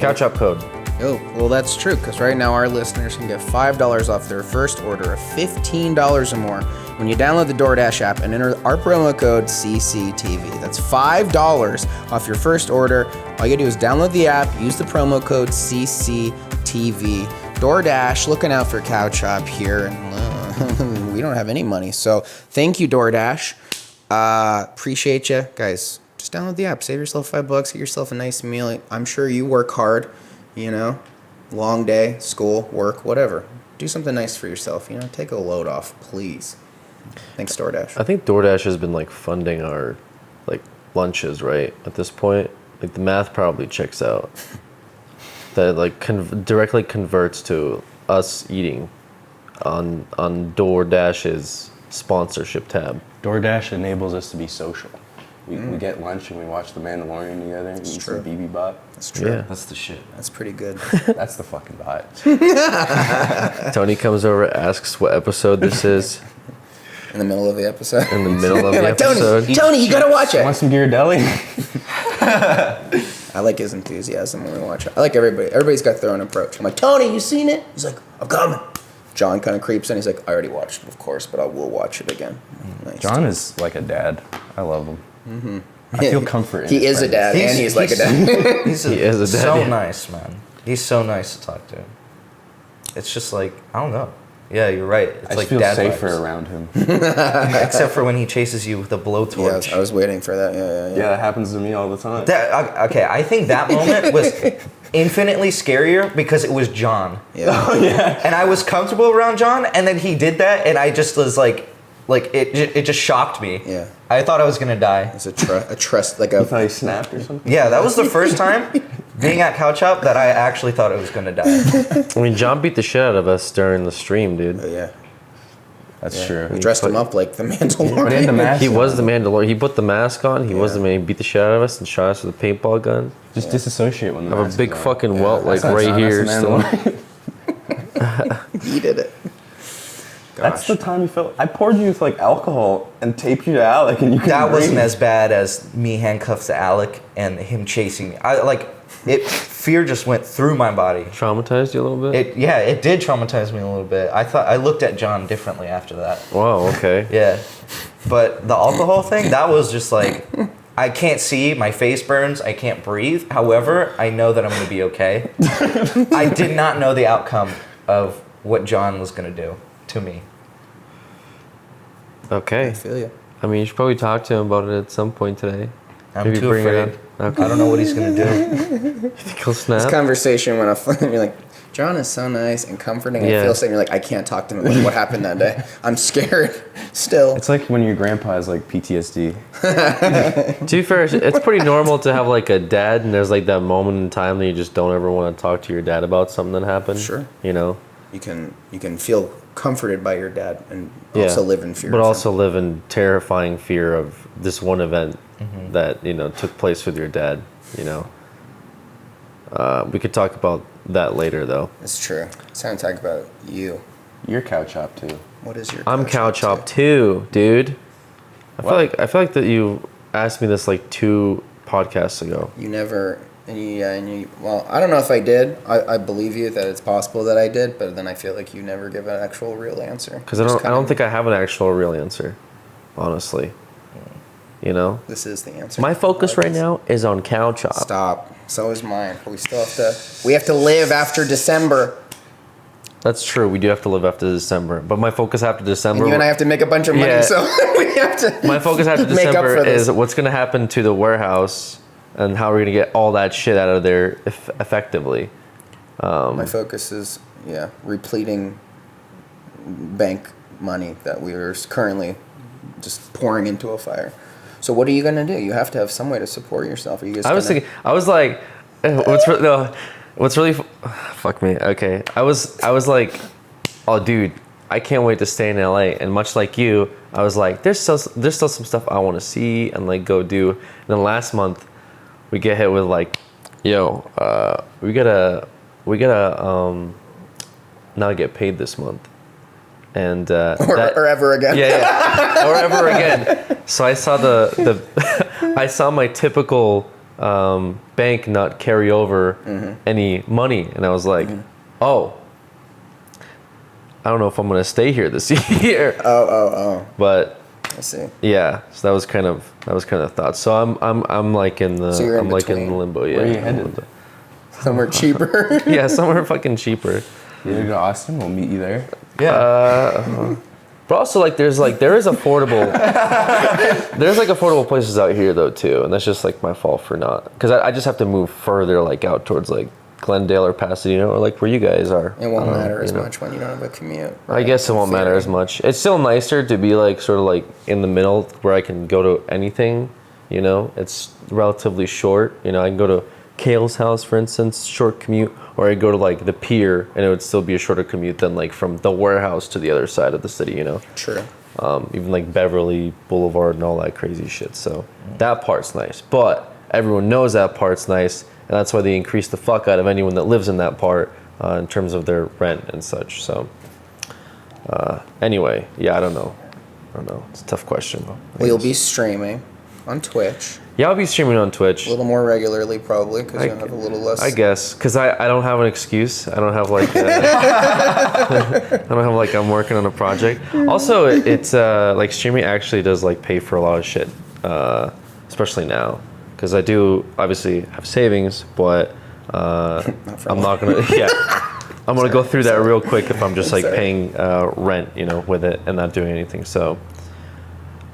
Couch up code. Oh, well, that's true, because right now our listeners can get $5 off their first order of $15 or more when you download the DoorDash app and enter our promo code CCTV. That's $5 off your first order. All you gotta do is download the app, use the promo code CCTV. DoorDash, looking out for Couch Hop here, and we don't have any money, so thank you, DoorDash. Appreciate you. Guys, just download the app, save yourself $5, get yourself a nice meal. I'm sure you work hard. Long day, school, work, whatever. Do something nice for yourself, take a load off, please. Thanks, DoorDash. I think DoorDash has been like funding our like lunches, right? At this point, like the math probably checks out. That like directly converts to us eating on DoorDash's sponsorship tab. DoorDash enables us to be social. We get lunch and we watch The Mandalorian together and eat some BB Bop. That's true. Yeah. That's the shit. That's pretty good. That's the fucking vibes. Tony comes over, asks what episode this is. In the middle of the episode. In the middle of the like, episode. Tony, you gotta watch it. Want some Ghirardelli? I like his enthusiasm when we watch it. I like everybody. Everybody's got their own approach. I'm like, Tony, you seen it? He's like, I'm coming. John kind of creeps in. He's like, I already watched it, of course, but I will watch it again. Nice. John is like a dad. I love him. I feel comfort in He his is a dad, presence. and he's like a dad. He is a dad, so yeah. nice, man. He's so nice to talk to. It's just like, I don't know. Yeah, you're right. It's I like just feel dad safer vibes. around him. Except for when he chases you with a blowtorch. Yeah, I was waiting for that. Yeah, that happens to me all the time. Okay, I think that moment was infinitely scarier because it was John. Yeah. Oh yeah. And I was comfortable around John, and then he did that, and I just was like it just shocked me. Yeah. I thought I was gonna die. It's a trust, like You a. thought he snapped or something? Yeah, that was the first time being at Couch Hop that I actually thought I was gonna die. I mean, John beat the shit out of us during the stream, dude. Yeah. That's Yeah. true. We dressed him up like the Mandalorian. But he had the mask He on. was the Mandalorian. He put the mask on. He was the man. He beat the shit out of us and shot us with a paintball gun. Just disassociate when the I have mask a big is on. fucking welt like That's not right John, here. that's the Still. Mandalorian. He did it. That's the time you felt. I poured you with like alcohol and taped you to Alec, and you couldn't That wasn't breathe. as bad as me handcuffed to Alec and him chasing me. Fear just went through my body. Traumatized you a little bit? It did traumatize me a little bit. I looked at John differently after that. Wow, okay. Yeah. But the alcohol thing, that was just like, I can't see, my face burns, I can't breathe. However, I know that I'm going to be okay. I did not know the outcome of what John was going to do to me. Okay. I feel you. I mean, you should probably talk to him about it at some point today. I'm Maybe too bring it afraid. up. Okay. I don't know what he's going to do. You think he'll snap? This conversation went off, and you're like, John is so nice and comforting. Yeah. I feel safe. You're like, I can't talk to him about what happened that day. I'm scared still. It's like when your grandpa has like PTSD. To be fair, it's pretty normal to have like a dad, and there's like that moment in time that you just don't ever want to talk to your dad about something that happened. Sure. You know? You can feel comforted by your dad and also live in fear. But of also him. live in terrifying fear of this one event that, you know, took place with your dad, you know? We could talk about that later, though. It's true. It's time to talk about you. You're cow chop too. What is your? I'm cow chop too, dude. I feel like that you asked me this like 2 podcasts ago. You never. Well, I don't know if I did. I believe you that it's possible that I did, but then I feel like you never give an actual real answer. Because I don't think I have an actual real answer, honestly. You know? This is the answer. My focus right now is on cow chop. Stop. So is mine. But we still have to. We have to live after December. That's true. We do have to live after December. But my focus after December... And you and I have to make a bunch of money, Yeah. so we have to. My focus after make up December for this. is what's going to happen to the warehouse and how we're going to get all that shit out of there effectively. My focus is repleting bank money that we are currently just pouring into a fire. So what are you gonna do? You have to have some way to support yourself. Are you just? I was thinking. I was like, what's really fuck me. Okay, I was like, oh dude, I can't wait to stay in LA. And much like you, I was like, there's still some stuff I want to see and like go do. And then last month, we get hit with like, yo, we gotta not get paid this month. And or ever again. Yeah, or ever again. So I saw I saw my typical bank not carry over any money, and I was like, oh, I don't know if I'm gonna stay here this year. Oh. But I see. yeah, so that was kind of the thought. So I'm like in the So you're in I'm like in between. limbo. Yeah. Where are you headed? Somewhere cheaper. Yeah, somewhere fucking cheaper. You gonna go to Austin? We'll meet you there. But also, like, there is affordable places out here though too, and that's just like my fault for not, because I just have to move further, like out towards like Glendale or Pasadena or like where you guys are. It won't matter as much when you don't have a commute. I guess it won't matter as much. It's still nicer to be like sort of like in the middle where I can go to anything. You know, it's relatively short. You know, I can go to Kale's house, for instance, short commute, or I go to like the pier, and it would still be a shorter commute than like from the warehouse to the other side of the city, you know? True. Even like Beverly Boulevard and all that crazy shit. So that part's nice, but everyone knows that part's nice, and that's why they increase the fuck out of anyone that lives in that part in terms of their rent and such. So anyway, yeah, I don't know. It's a tough question. Well, you'll be streaming on Twitch. Yeah, I'll be streaming on Twitch. A little more regularly, probably, because you'll have a little less. I guess, because I don't have an excuse. I don't have like I'm working on a project. Also, it's like streaming actually does like pay for a lot of shit, especially now, because I do obviously have savings, but I'm not gonna. Yeah, I'm gonna go through that real quick if I'm just like paying rent, you know, with it and not doing anything. So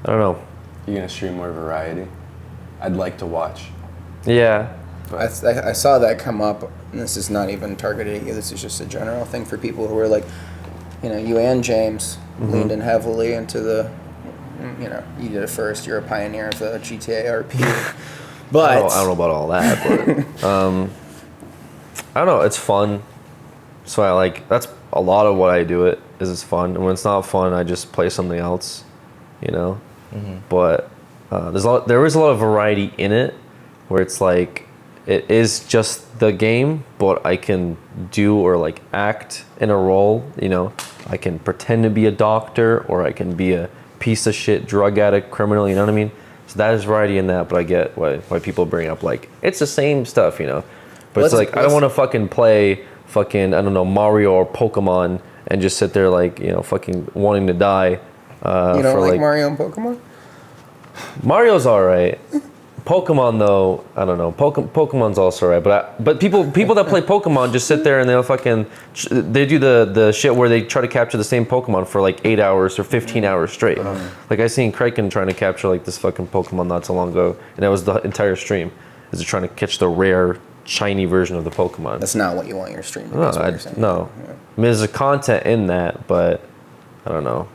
I don't know. You're gonna stream more variety. I'd like to watch. Yeah. I saw that come up, and this is not even targeted at you. This is just a general thing for people who are like, you know, you and James leaned in heavily into the, you know, you did it first. You're a pioneer of the GTA RP. But I don't know about all that, but I don't know. It's fun. So that's a lot of what I do. It's fun, and when it's not fun, I just play something else, you know. But there is a lot of variety in it, where it's like it is just the game, but I can do or like act in a role. You know, I can pretend to be a doctor, or I can be a piece of shit drug addict, criminal. You know what I mean? So that is variety in that. But I get why people bring up like it's the same stuff, you know. But it's like I don't want to fucking play fucking I don't know Mario or Pokemon and just sit there like, you know, fucking wanting to die. you don't like Mario and Pokemon? Mario's alright. Pokemon though, I don't know. Pokemon's also right, but people that play Pokemon just sit there and they'll they do the shit where they try to capture the same Pokemon for like 8 hours or 15 hours straight. Like I seen Kraken trying to capture like this fucking Pokemon not so long ago, and that was the entire stream. Is trying to catch the rare shiny version of the Pokemon. That's not what you want your stream to be. No, Yeah. I mean, there's a content in that, but I don't know.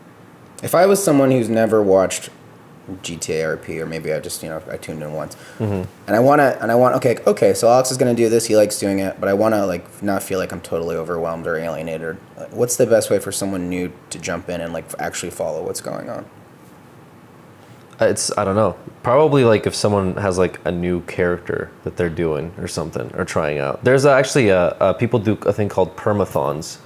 If I was someone who's never watched GTA RP, or maybe I just I tuned in once, and I want okay, so Alex is gonna do this. He likes doing it, but I want to like not feel like I'm totally overwhelmed or alienated. What's the best way for someone new to jump in and like actually follow what's going on? I don't know. Probably like if someone has like a new character that they're doing or something or trying out. There's actually people do a thing called permathons,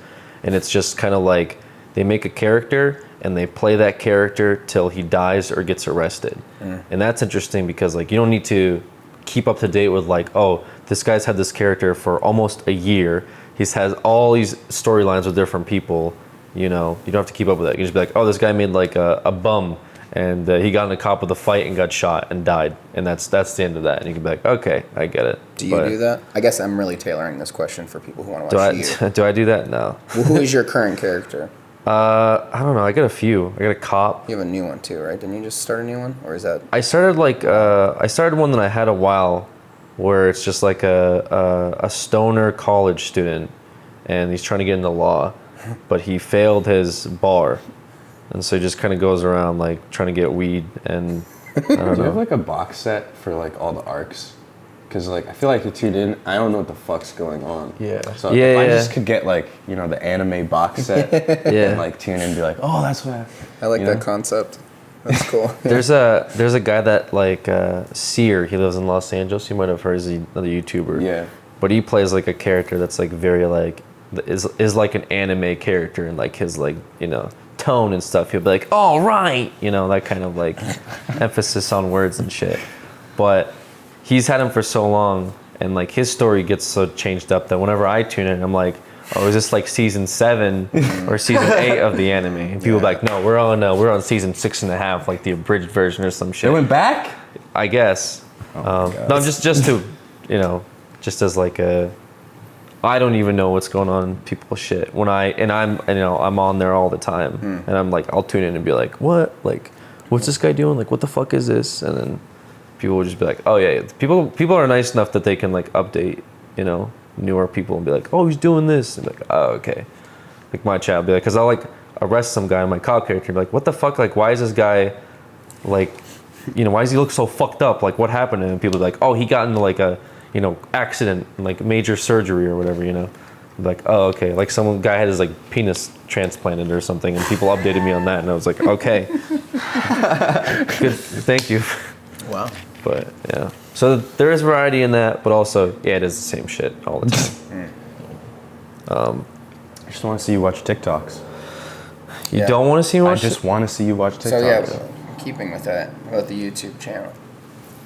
and it's just kind of like they make a character and they play that character till he dies or gets arrested. And that's interesting because like you don't need to keep up to date with like, oh, this guy's had this character for almost a year. He's has all these storylines with different people. You don't have to keep up with that. You just be like, oh, this guy made like a bum. And he got in a cop with a fight and got shot and died, and that's the end of that. And you can be like, okay, I get it. Do you do that? I guess I'm really tailoring this question for people who want to watch you. Do I do that? No. Well, who is your current character? I don't know. I got a few. I got a cop. You have a new one too, right? Didn't you just start a new one, or is that? I started one that I had a while, where it's just like a stoner college student, and he's trying to get into law, but he failed his bar. And so he just kind of goes around like trying to get weed, and I don't know. Do you have like a box set for like all the arcs? Because like I feel like you tuned in, I don't know what the fuck's going on. Yeah. So if I just could get like the anime box set, and like tune in and be like, oh, that's what. I like that concept. That's cool. There's a guy that like Seer. He lives in Los Angeles. You might have heard. He's another YouTuber. Yeah. But he plays like a character that's like very like is like an anime character, and like his like tone and stuff. He'll be like, all right, that kind of like emphasis on words and shit. But he's had him for so long, and like his story gets so changed up that whenever I tune in, I'm like, oh, is this like season 7 or season 8 of the anime? And people are like, no, we're on season 6.5, like the abridged version or some shit. It went back? I guess. No, just to just as like a, I don't even know what's going on in people's shit I'm on there all the time, and I'm like, I'll tune in and be like, what, like, what's this guy doing, like, what the fuck is this? And then people will just be like, oh yeah, people are nice enough that they can like update newer people and be like, oh, he's doing this, and like, oh, okay. Like my chat will be like, because I'll like arrest some guy in my cop character and be like, what the fuck, like, why is this guy like, why does he look so fucked up, like, what happened? And people be like, oh, he got into like a accident, like major surgery or whatever, like, oh, okay, like some guy had his like penis transplanted or something, and people updated me on that, and I was like, okay, good, thank you. Wow. But yeah, so there is variety in that, but also, yeah, it is the same shit all the time. I just want to see you watch TikToks. You don't want to see me watch? I just want to see you watch TikToks. So yeah, keeping with that, about the YouTube channel.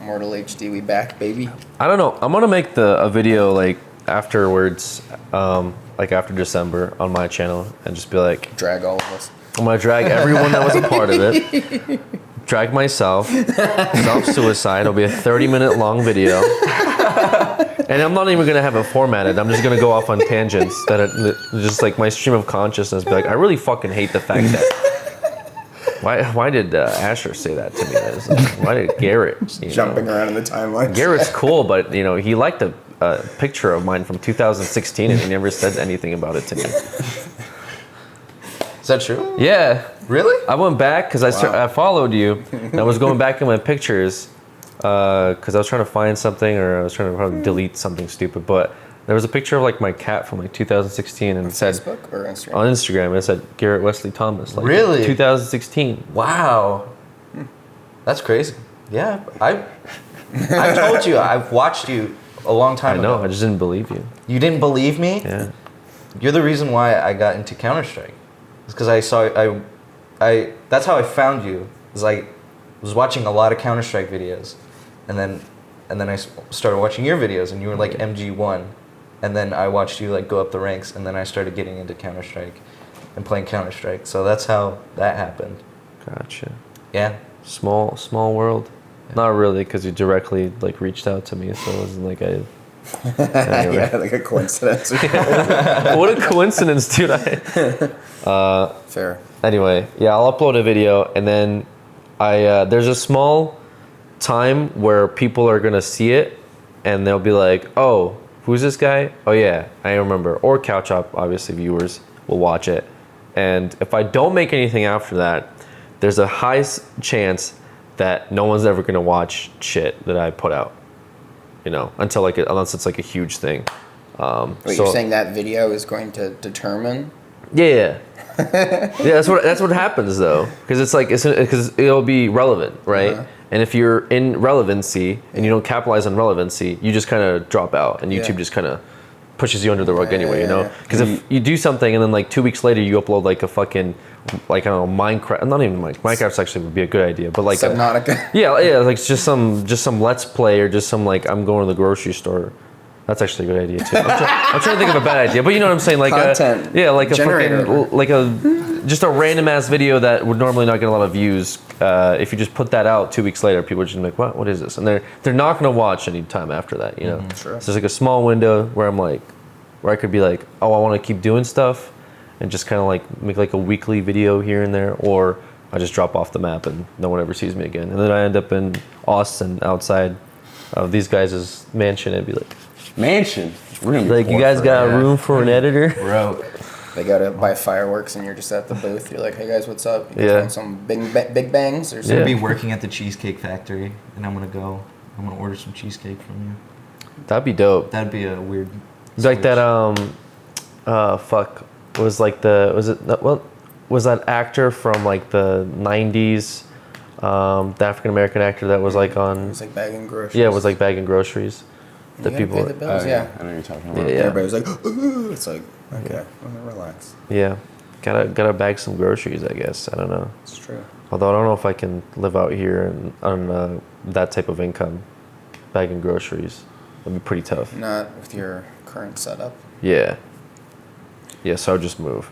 Mortal HD, we back, baby. I don't know. I'm gonna make a video like afterwards, like after December on my channel, and just be like, drag all of us. I'm gonna drag everyone that was a part of it. Drag myself. Self-suicide. It'll be a 30-minute long video. And I'm not even gonna have it formatted. I'm just gonna go off on tangents just like my stream of consciousness. Be like, I really fucking hate the fact that. Why did Asher say that to me? Why did Garrett? Jumping around in the timeline. Garrett's cool, but he liked a picture of mine from 2016, and he never said anything about it to me. Is that true? Yeah. Really? I went back because I followed you, and I was going back in my pictures because I was trying to find something, or I was trying to probably delete something stupid, but there was a picture of like my cat from like 2016, and it said Facebook or Instagram? On Instagram, it said Garrett Wesley Thomas. Like, really? 2016. Wow. That's crazy. Yeah, I told you, I've watched you a long time ago. I know, I just didn't believe you. You didn't believe me? Yeah. You're the reason why I got into Counter-Strike. It's because I saw, that's how I found you. It was like, I was watching a lot of Counter-Strike videos, and then I started watching your videos, and you were like MG1. And then I watched you like go up the ranks, and then I started getting into Counter-Strike and playing Counter-Strike. So that's how that happened. Gotcha. Yeah. Small world. Not really, because you directly like reached out to me, so it wasn't like I. Anyway. Yeah, like a coincidence. What a coincidence, dude! Fair. Anyway, yeah, I'll upload a video, and then there's a small time where people are gonna see it, and they'll be like, "Oh, who's this guy? Oh yeah, I remember." Or Couch Up, obviously viewers will watch it, and if I don't make anything after that, there's a high chance that no one's ever gonna watch shit that I put out. You know, unless it's like a huge thing. Wait, you're saying that video is going to determine? Yeah. Yeah, that's what happens though, because it's like because it'll be relevant, right? Uh-huh. And if you're in relevancy and you don't capitalize on relevancy, you just kind of drop out, and YouTube just kind of pushes you under the rug anyway, you know? Because if you do something and then like 2 weeks later you upload like a fucking like I don't know Minecraft, not even Minecraft's actually would be a good idea, but like Subnautica. yeah, like just some Let's Play or just some like I'm going to the grocery store. That's actually a good idea too. I'm trying to think of a bad idea, but you know what I'm saying, like Content like a generator. fucking like just a random ass video that would normally not get a lot of views. If you just put that out 2 weeks later, people are just like, what is this? And they're not gonna watch any time after that, you know. Sure. So there's like a small window where I could be like, oh, I want to keep doing stuff, and just kind of like make like a weekly video here and there, or I just drop off the map and no one ever sees me again, and then I end up in Austin outside of these guys' mansion and be like. Mansion. Like, you guys got room for an editor? Broke. They gotta buy fireworks and you're just at the booth. You're like, hey guys, what's up? You guys Yeah. want some big bangs or I'm something? gonna be working at the Cheesecake Factory, and I'm gonna order some cheesecake from you. That'd be dope. That'd be a weird. It's like that switch. was that actor from like the 90s, the African American actor that was like on It's like bagging groceries. yeah, it was like bagging groceries. You The gotta people pay the bills, yeah. I know what you're talking about. Yeah. Everybody was like, ooh. It's like, okay, relax. Yeah. Gotta bag some groceries, I guess. I don't know. It's true. Although I don't know if I can live out here and on that type of income, bagging groceries. That'd be pretty tough. Not with your current setup. Yeah. Yeah, so I'll just move.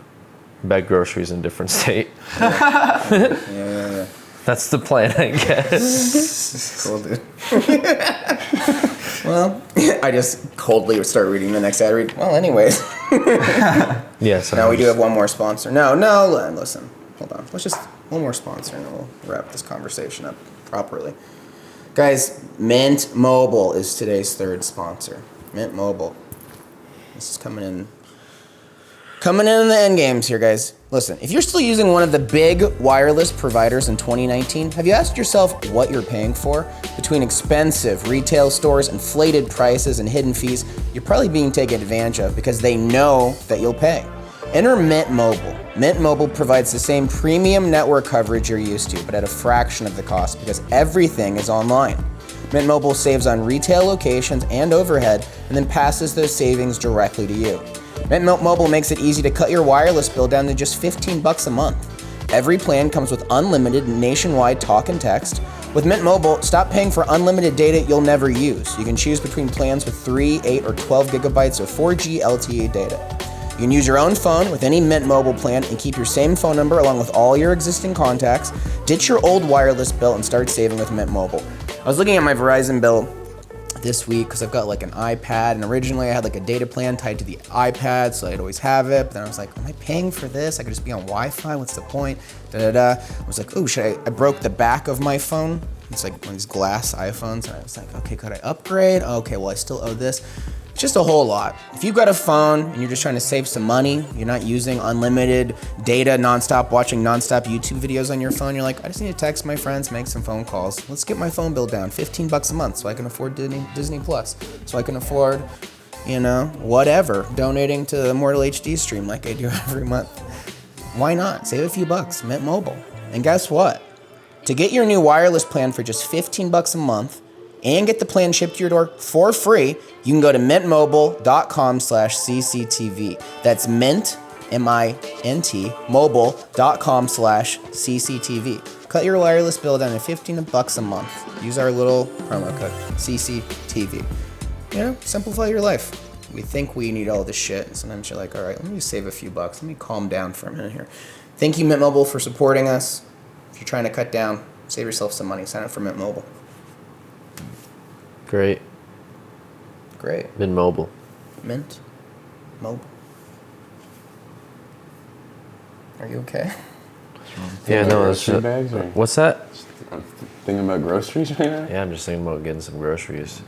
Bag groceries in a different state. Yeah. That's the plan, I guess. Cool, dude. Well, I just coldly would start reading the next ad read. Well, anyways. Yeah, so Now we do have one more sponsor. No, listen. Hold on. Let's just one more sponsor and then we'll wrap this conversation up properly. Guys, Mint Mobile is today's third sponsor. Mint Mobile. This is coming in the end games here, guys. Listen, if you're still using one of the big wireless providers in 2019, have you asked yourself what you're paying for? Between expensive retail stores, inflated prices, and hidden fees, you're probably being taken advantage of because they know that you'll pay. Enter Mint Mobile. Mint Mobile provides the same premium network coverage you're used to, but at a fraction of the cost because everything is online. Mint Mobile saves on retail locations and overhead and then passes those savings directly to you. Mint Mobile makes it easy to cut your wireless bill down to just $15 a month. Every plan comes with unlimited nationwide talk and text. With Mint Mobile, stop paying for unlimited data you'll never use. You can choose between plans with 3, 8, or 12 gigabytes of 4G LTE data. You can use your own phone with any Mint Mobile plan and keep your same phone number along with all your existing contacts. Ditch your old wireless bill and start saving with Mint Mobile. I was looking at my Verizon bill this week because I've got like an iPad, and originally I had like a data plan tied to the iPad, so I'd always have it. But then I was like, am I paying for this? I could just be on Wi-Fi. What's the point? I was like, oh, I broke the back of my phone. It's like one of these glass iPhones, and I was like, okay, could I upgrade? Okay, well, I still owe this. It's just a whole lot. If you've got a phone and you're just trying to save some money, you're not using unlimited data nonstop, watching nonstop YouTube videos on your phone, you're like, I just need to text my friends, make some phone calls. Let's get my phone bill down, $15 a month so I can afford Disney Plus, so I can afford, whatever, donating to Immortal HD stream like I do every month. Why not? Save a few bucks, Mint Mobile. And guess what? To get your new wireless plan for just $15 a month, and get the plan shipped to your door for free, you can go to mintmobile.com/CCTV. That's mint, M-I-N-T, mobile.com/CCTV. Cut your wireless bill down to $15 a month. Use our little promo code, CCTV. Simplify your life. We think we need all this shit, and sometimes you're like, all right, let me just save a few bucks. Let me calm down for a minute here. Thank you, Mint Mobile, for supporting us. If you're trying to cut down, save yourself some money. Sign up for Mint Mobile. Great. Been mobile. Mint. Mobile. Are you okay? Yeah, no, that's grocery bags or what's that? I'm thinking about groceries right now. Yeah, I'm just thinking about getting some groceries.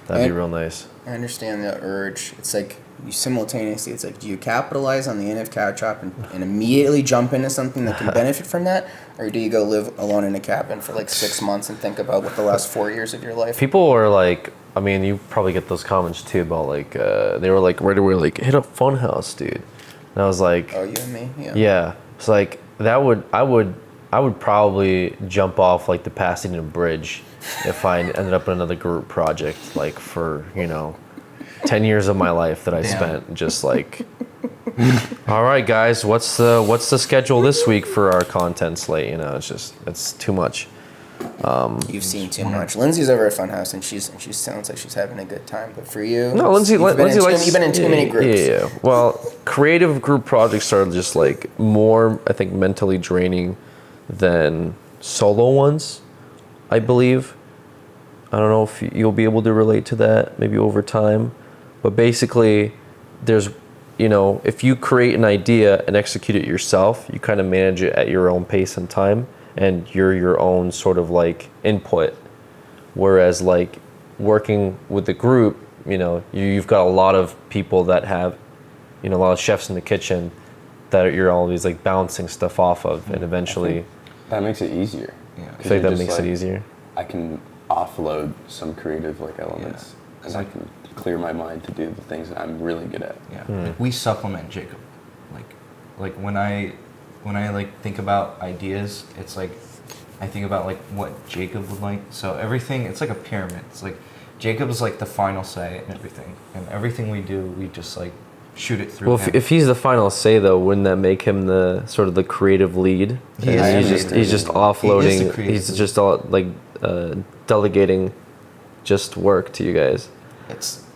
That'd be real nice. I understand the urge. It's like you simultaneously, it's like, do you capitalize on the end of couch shop and immediately jump into something that can benefit from that? Or do you go live alone in a cabin for like 6 months and think about what the last 4 years of your life? People are like, I mean, you probably get those comments too about like, they were like, where do we like hit up Funhouse, dude? And I was like, Oh, you and me? Yeah. yeah. It's like, I would probably jump off like the Pasadena Bridge if I ended up in another group project, like for, 10 years of my life that I spent just like, all right, guys, what's the schedule this week for our content slate? It's too much. You've seen too much. Lindsay's over at Funhouse and she sounds like she's having a good time. But for you, No, Lindsay likes. You've been in too many groups. Yeah. Well, creative group projects are just like more, I think, mentally draining than solo ones, I believe. I don't know if you'll be able to relate to that maybe over time, but basically, there's, if you create an idea and execute it yourself, you kind of manage it at your own pace and time, and you're your own sort of like input. Whereas like working with the group, you've got a lot of people that have, a lot of chefs in the kitchen that you're always like bouncing stuff off of, and eventually That makes it easier. Yeah. I feel like that makes it easier. I can offload some creative like elements, and I can clear my mind to do the things that I'm really good at. Yeah, like we supplement Jacob. Like when I like think about ideas, it's like I think about like what Jacob would like. So everything, it's like a pyramid. It's like Jacob is like the final say in everything, and everything we do, we just like shoot it through. Well, him. if he's the final say though, wouldn't that make him the sort of the creative lead? He is. He's just offloading. He's just all like delegating just work to you guys.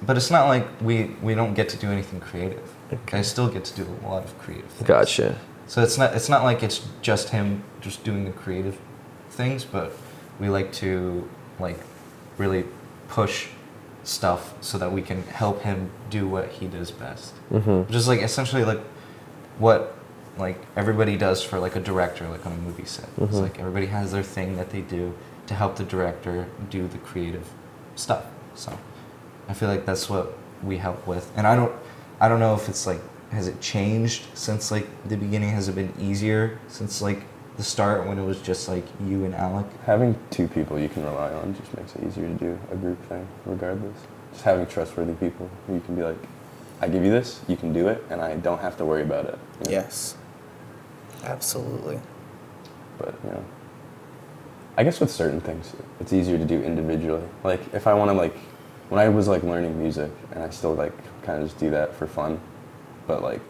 But it's not like we don't get to do anything creative. Okay. I still get to do a lot of creative things. Gotcha. So it's not like it's just him just doing the creative things, but we like to like really push stuff so that we can help him do what he does best. Mm-hmm. Which is like essentially like what like everybody does for like a director like on a movie set. Mm-hmm. It's like everybody has their thing that they do to help the director do the creative stuff. So I feel like that's what we help with. And I don't know if it's like, has it changed since like the beginning? Has it been easier since like the start when it was just like you and Alec? Having two people you can rely on just makes it easier to do a group thing regardless. Just having trustworthy people who you can be like, I give you this, you can do it, and I don't have to worry about it. Yes. Absolutely. But, I guess with certain things, it's easier to do individually. Like, if I want to, like, when I was, like, learning music, and I still, like, kind of just do that for fun, but, like,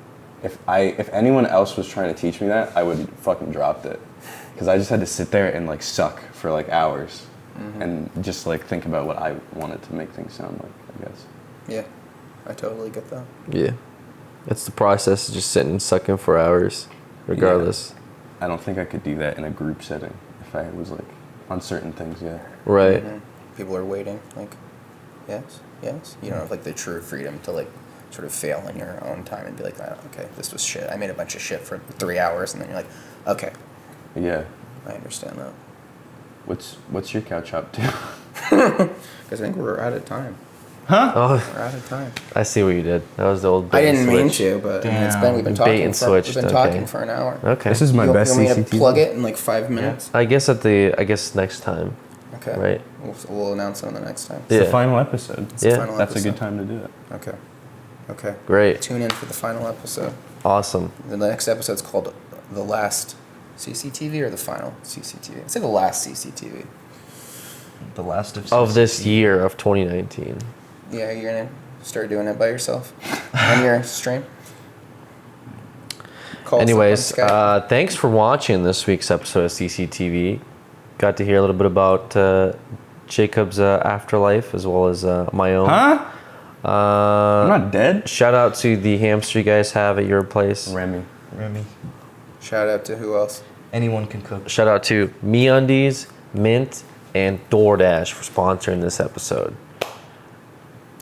if anyone else was trying to teach me that, I would fucking dropped it. Because I just had to sit there and, like, suck for, like, hours. Mm-hmm. And just, like, think about what I wanted to make things sound like, I guess. Yeah, I totally get that. Yeah. It's the process of just sitting and sucking for hours, regardless. Yeah. I don't think I could do that in a group setting if I was, like, on certain things, yeah. Right. Mm-hmm. People are waiting, like, yes. You don't have, like, the true freedom to, like, sort of fail in your own time and be like, oh, okay, this was shit. I made a bunch of shit for 3 hours, and then you're like, okay. Yeah. I understand that. What's your couch up to? Because I think we're out of time. Huh? Oh, We're out of time. I see what you did. That was the old bait I didn't and mean switch. to, but I mean, we've been Bait talking and for switched, we've been okay. talking for an hour. Okay. This is my best You want me to CCTV. plug it in like 5 minutes? I guess next time. Okay. Right. We'll announce it on the next time. It's the final episode. It's the final That's episode. a good time to do it. Okay. Great. Tune in for the final episode. Awesome. The next episode's called The Last CCTV or The Final CCTV? It's like The Last CCTV. The last Of this year of 2019. Yeah, you're going to start doing it by yourself on your stream? Call us up on Anyways, Skype. thanks for watching this week's episode of CCTV. Got to hear a little bit about Jacob's afterlife as well as my own. Huh? I'm not dead. Shout out to the hamster you guys have at your place. Remy. Shout out to who else? Anyone can cook. Shout out to MeUndies, Mint, and DoorDash for sponsoring this episode.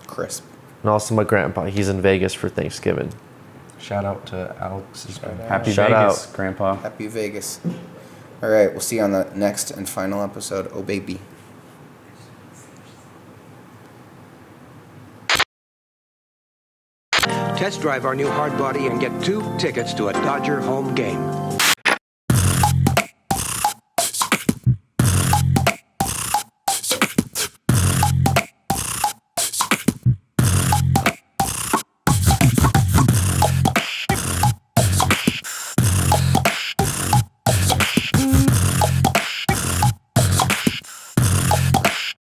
Crisp. And also my grandpa. He's in Vegas for Thanksgiving. Shout out to Alex's grandpa. Happy Shout Vegas, out. Grandpa. Happy Vegas. All right, we'll see you on the next and final episode. Oh, baby. Test drive our new hard body and get 2 tickets to a Dodger home game.